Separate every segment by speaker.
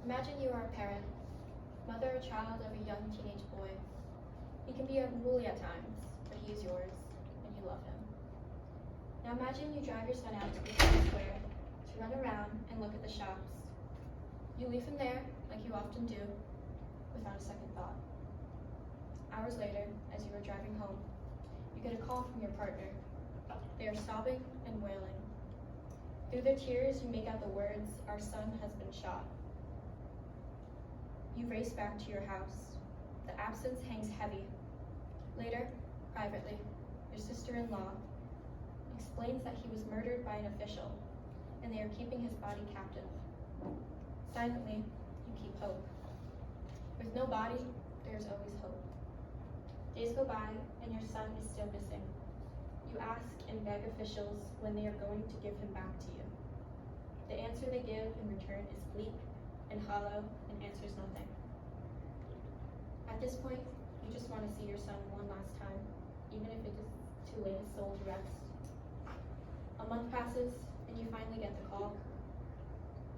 Speaker 1: Imagine you are a parent, mother or child of a young teenage boy. He can be unruly at times, but he is yours, and you love him. Now imagine you drive your son out to the town square to run around and look at the shops. You leave him there, like you often do, without a second thought. Hours later, as you are driving home, you get a call from your partner. They are sobbing and wailing. Through their tears, you make out the words, "Our son has been shot." You race back to your house. The absence hangs heavy. Later, privately, your sister-in-law explains that he was murdered by an official, and they are keeping his body captive. Silently, you keep hope. With no body, there is always hope. Days go by, and your son is still missing. You ask and beg officials when they are going to give him back to you. The answer they give in return is bleak and hollow and answers nothing. At this point, you just want to see your son one last time, even if it is to lay his soul to rest. A month passes, and you finally get the call.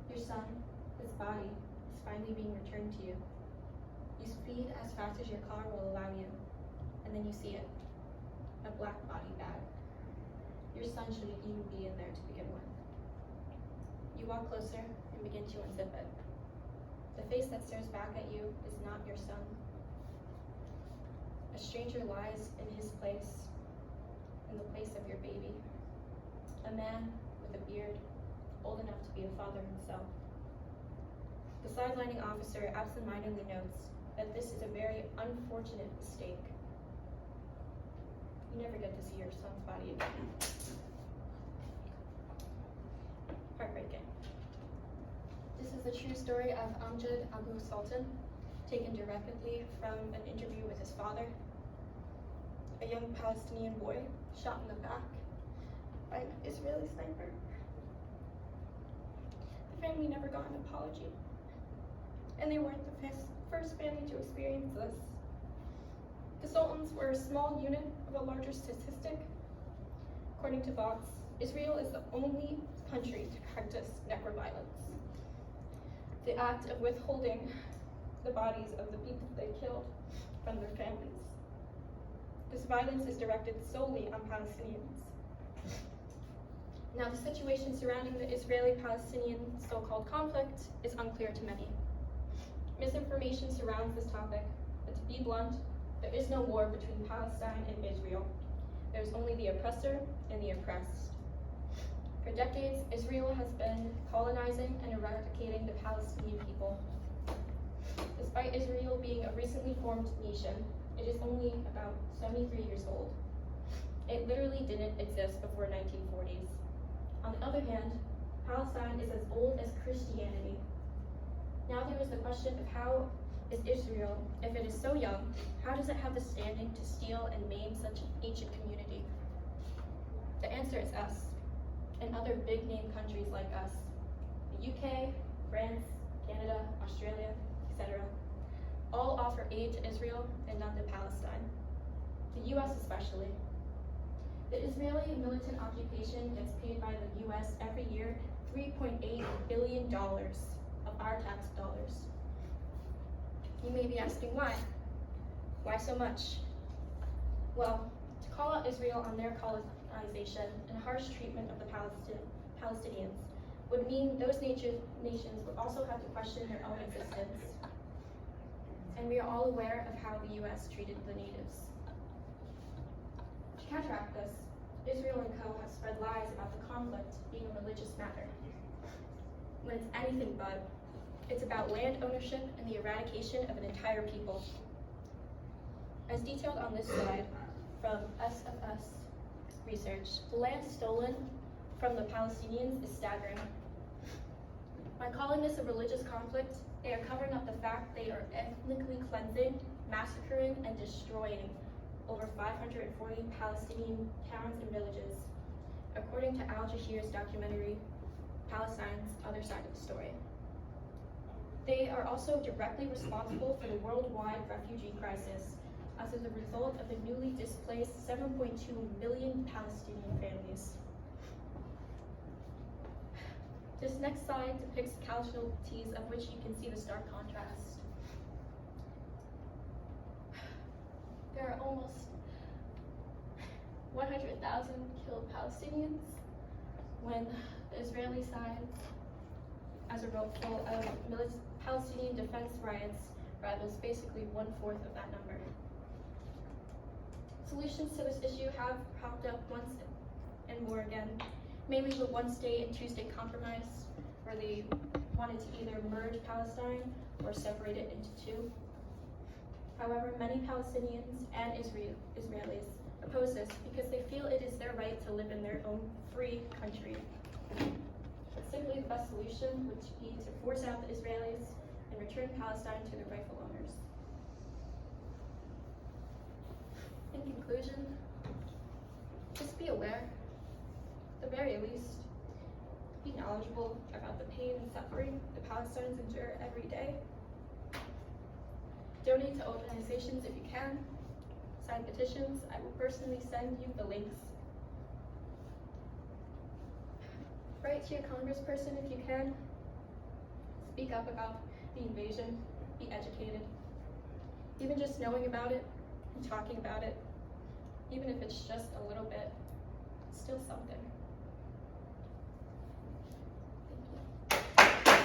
Speaker 1: Your son, his body, is finally being returned to you. You speed as fast as your car will allow you, and then you see it. A black body bag. Your son shouldn't even be in there to begin with. You walk closer and begin to unzip it. The face that stares back at you is not your son. A stranger lies in his place, in the place of your baby. A man with a beard, old enough to be a father himself. The sidelining officer absentmindedly notes that this is a very unfortunate mistake. You never get to see your son's body again. Heartbreaking. This is the true story of Amjad Abu Sultan, taken directly from an interview with his father, a young Palestinian boy shot in the back by an Israeli sniper. The family never got an apology, and they weren't the first family to experience this. The Sultans were a small unit of a larger statistic. According to Vox, Israel is the only country to practice necroviolence. The act of withholding the bodies of the people they killed from their families. This violence is directed solely on Palestinians. Now, the situation surrounding the Israeli-Palestinian so-called conflict is unclear to many. Misinformation surrounds this topic, but to be blunt, there is no war between Palestine and Israel. There is only the oppressor and the oppressed. For decades, Israel has been colonizing and eradicating the Palestinian people. Despite Israel being a recently formed nation, it is only about 73 years old. It literally didn't exist before 1940s. On the other hand, Palestine is as old as Christianity. Now there is the question of how is Israel, if it is so young, how does it have the standing to steal and maim such an ancient community? The answer is us, and other big name countries like us. The UK, France, Canada, Australia, etc. all offer aid to Israel and not to Palestine. The US especially. The Israeli militant occupation gets paid by the US every year $3.8 billion of our tax dollars. You may be asking why? Why so much? Well, to call out Israel on their colonization and harsh treatment of the Palestinians would mean those nations would also have to question their own existence. And we are all aware of how the US treated the natives. To counteract this, Israel and Co. have spread lies about the conflict being a religious matter, when it's anything but. It's about land ownership and the eradication of an entire people. As detailed on this slide from SFS research, the land stolen from the Palestinians is staggering. By calling this a religious conflict, they are covering up the fact they are ethnically cleansing, massacring, and destroying over 540 Palestinian towns and villages, according to Al Jazeera's documentary, Palestine's Other Side of the Story. They are also directly responsible for the worldwide refugee crisis as a result of the newly displaced 7.2 million Palestinian families. This next slide depicts casualties of which you can see the stark contrast. There are almost 100,000 killed Palestinians when the Israeli side, as a result of Palestinian defense riots, rivals basically 1/4 of that number. Solutions to this issue have popped up once and more again, mainly the one-state and two-state compromise, where they wanted to either merge Palestine or separate it into two. However, many Palestinians and Israelis oppose this because they feel it is their right to live in their own free country. Simply, the best solution would be to force out the Israelis and return Palestine to their rightful owners. In conclusion, just be aware, at the very least, be knowledgeable about the pain and suffering the Palestinians endure every day. Donate to organizations if you can. Sign petitions. I will personally send you the links. Write to your congressperson if you can. Speak up about the invasion. Be educated. Even just knowing about it and talking about it, even if it's just a little bit, it's still something.